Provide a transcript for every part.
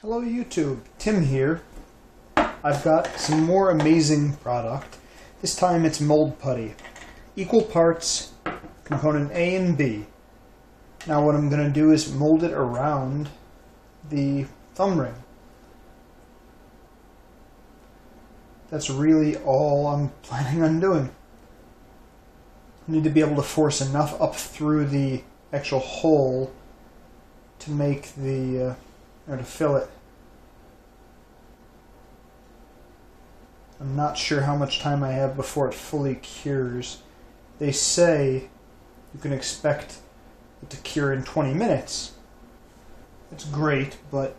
Hello YouTube, Tim here. I've got some more amazing product. This time it's mold putty. Equal parts, component A and B. Now what I'm going to do is mold it around the thumb ring. That's really all I'm planning on doing. I need to be able to force enough up through the actual hole to make the, or to fill it. I'm not sure how much time I have before it fully cures. They say you can expect it to cure in 20 minutes. That's great, but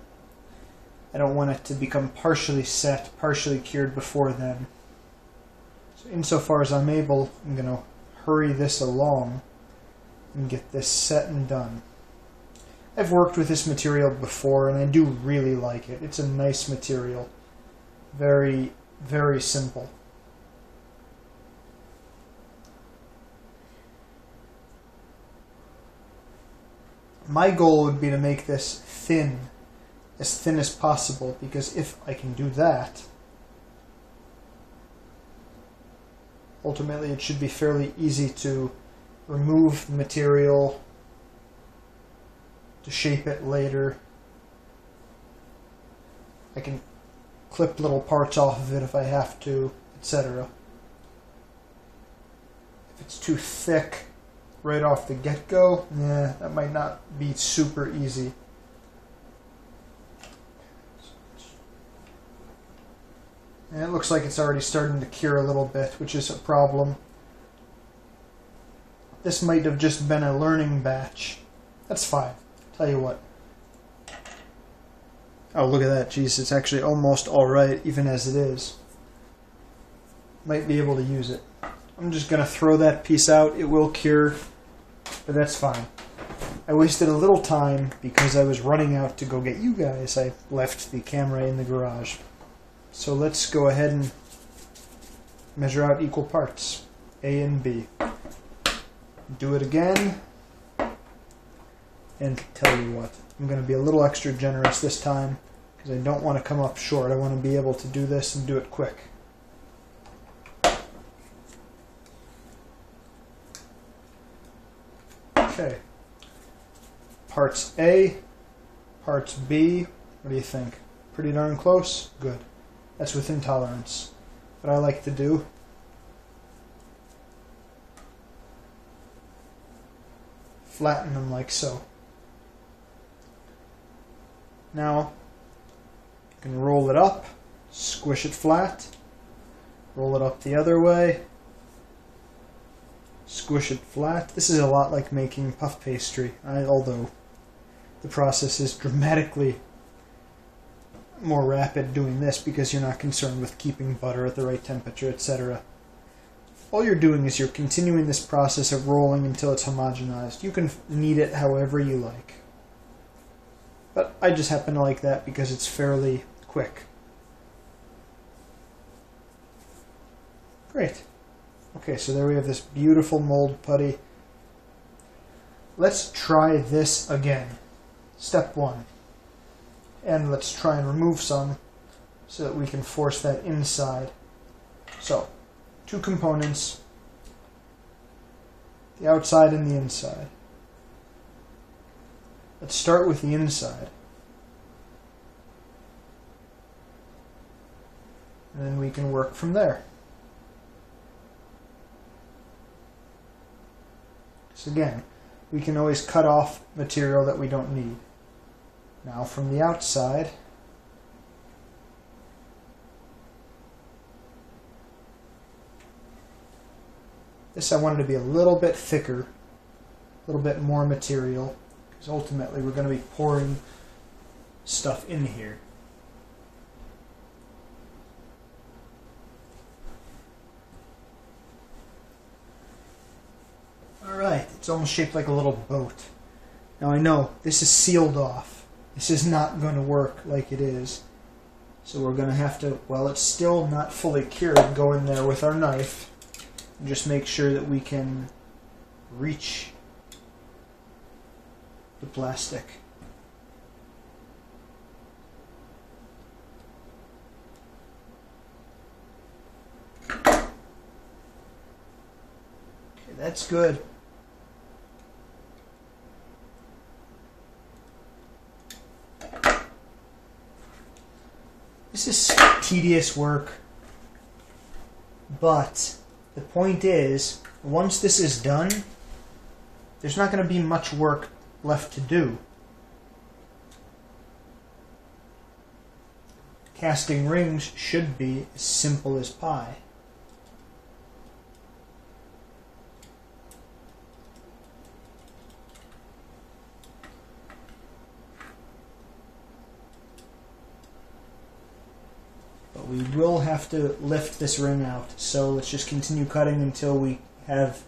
I don't want it to become partially set, partially cured before then. So insofar as I'm able, I'm going to hurry this along and get this set and done. I've worked with this material before and I do really like it. It's a nice material. Very simple. My goal would be to make this thin, as thin as possible, because if I can do that, ultimately it should be fairly easy to remove the material, to shape it later. I can clip little parts off of it if I have to, etc. If it's too thick right off the get-go, that might not be super easy. And it looks like it's already starting to cure a little bit, which is a problem. This might have just been a learning batch. That's fine. Tell you what. Oh, look at that. Jeez, it's actually almost alright, even as it is. Might be able to use it. I'm just going to throw that piece out. It will cure, but that's fine. I wasted a little time because I was running out to go get you guys. I left the camera in the garage. So let's go ahead and measure out equal parts, A and B. Do it again, and tell you what, I'm going to be a little extra generous this time because I don't want to come up short. I want to be able to do this and do it quick. Okay. Parts A, parts B, what do you think? Pretty darn close? Good. That's within tolerance. What I like to do, flatten them like so. Now, you can roll it up, squish it flat, roll it up the other way, squish it flat. This is a lot like making puff pastry, although the process is dramatically more rapid doing this because you're not concerned with keeping butter at the right temperature, etc. All you're doing is you're continuing this process of rolling until it's homogenized. You can knead it however you like. But I just happen to like that because it's fairly quick. Great. Okay, so there we have this beautiful mold putty. Let's try this again. Step 1. And let's try and remove some so that we can force that inside. So, 2 components, the outside and the inside. Let's start with the inside. And then we can work from there. So again, we can always cut off material that we don't need. Now from the outside, this I wanted to be a little bit thicker, a little bit more material, because ultimately we're going to be pouring stuff in here. Alright, it's almost shaped like a little boat. Now I know, this is sealed off. This is not going to work like it is. So we're going to have to, while it's still not fully cured, go in there with our knife and just make sure that we can reach the plastic. That's good. This is tedious work, but the point is, once this is done, there's not going to be much work left to do. Casting rings should be as simple as pie. But we will have to lift this ring out, so let's just continue cutting until we have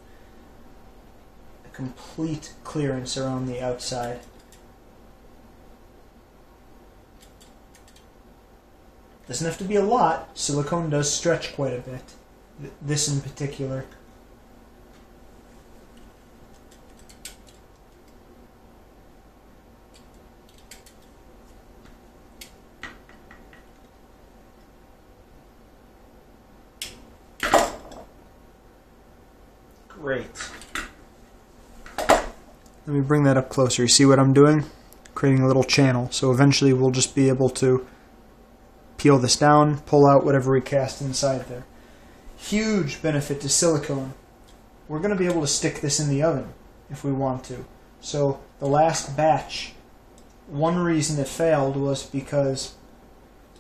a complete clearance around the outside. Doesn't have to be a lot. Silicone does stretch quite a bit. This in particular. Great. Let me bring that up closer. You see what I'm doing? Creating a little channel. So eventually we'll just be able to peel this down, pull out whatever we cast inside there. Huge benefit to silicone. We're going to be able to stick this in the oven if we want to. So the last batch, one reason it failed was because,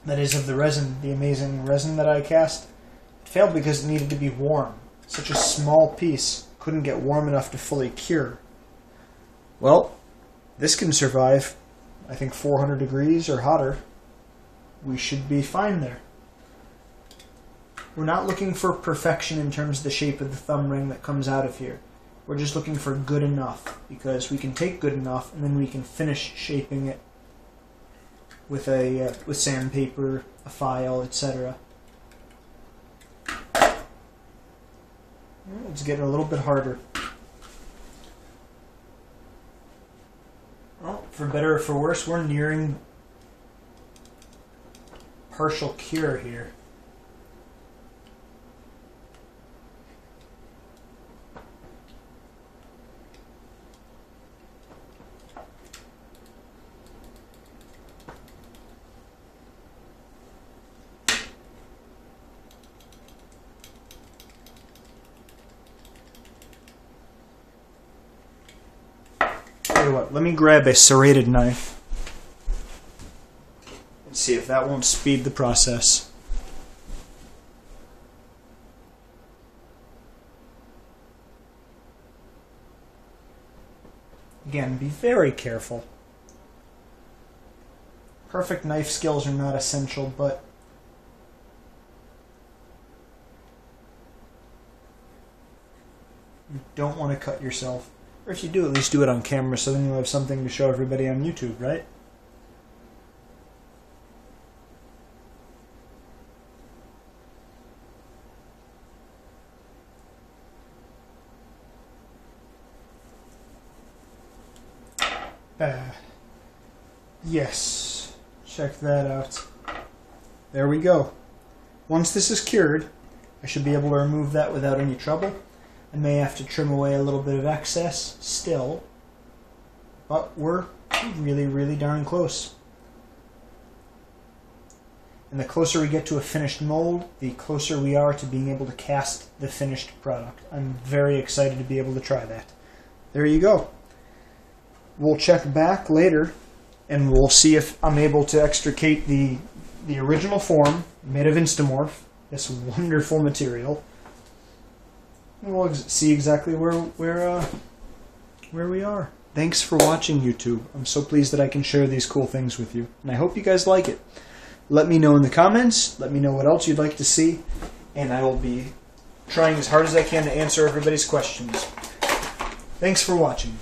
that is of the resin, the amazing resin that I cast, it failed because it needed to be warm. Such a small piece couldn't get warm enough to fully cure. Well, this can survive, I think 400 degrees or hotter. We should be fine there. We're not looking for perfection in terms of the shape of the thumb ring that comes out of here. We're just looking for good enough, because we can take good enough and then we can finish shaping it with with sandpaper, a file, etc. It's getting a little bit harder. Well, for better or for worse, we're nearing partial cure here. Tell you what, let me grab a serrated knife. See if that won't speed the process. Again, be very careful. Perfect knife skills are not essential, but you don't want to cut yourself. Or if you do, at least do it on camera so then you'll have something to show everybody on YouTube, right? Yes, check that out. There we go. Once this is cured, I should be able to remove that without any trouble. I may have to trim away a little bit of excess still, but we're really, really darn close. And the closer we get to a finished mold, the closer we are to being able to cast the finished product. I'm very excited to be able to try that. There you go. We'll check back later, and we'll see if I'm able to extricate the original form made of InstaMorph, this wonderful material. And we'll see exactly where we are. Thanks for watching, YouTube. I'm so pleased that I can share these cool things with you, and I hope you guys like it. Let me know in the comments. Let me know what else you'd like to see, and I will be trying as hard as I can to answer everybody's questions. Thanks for watching.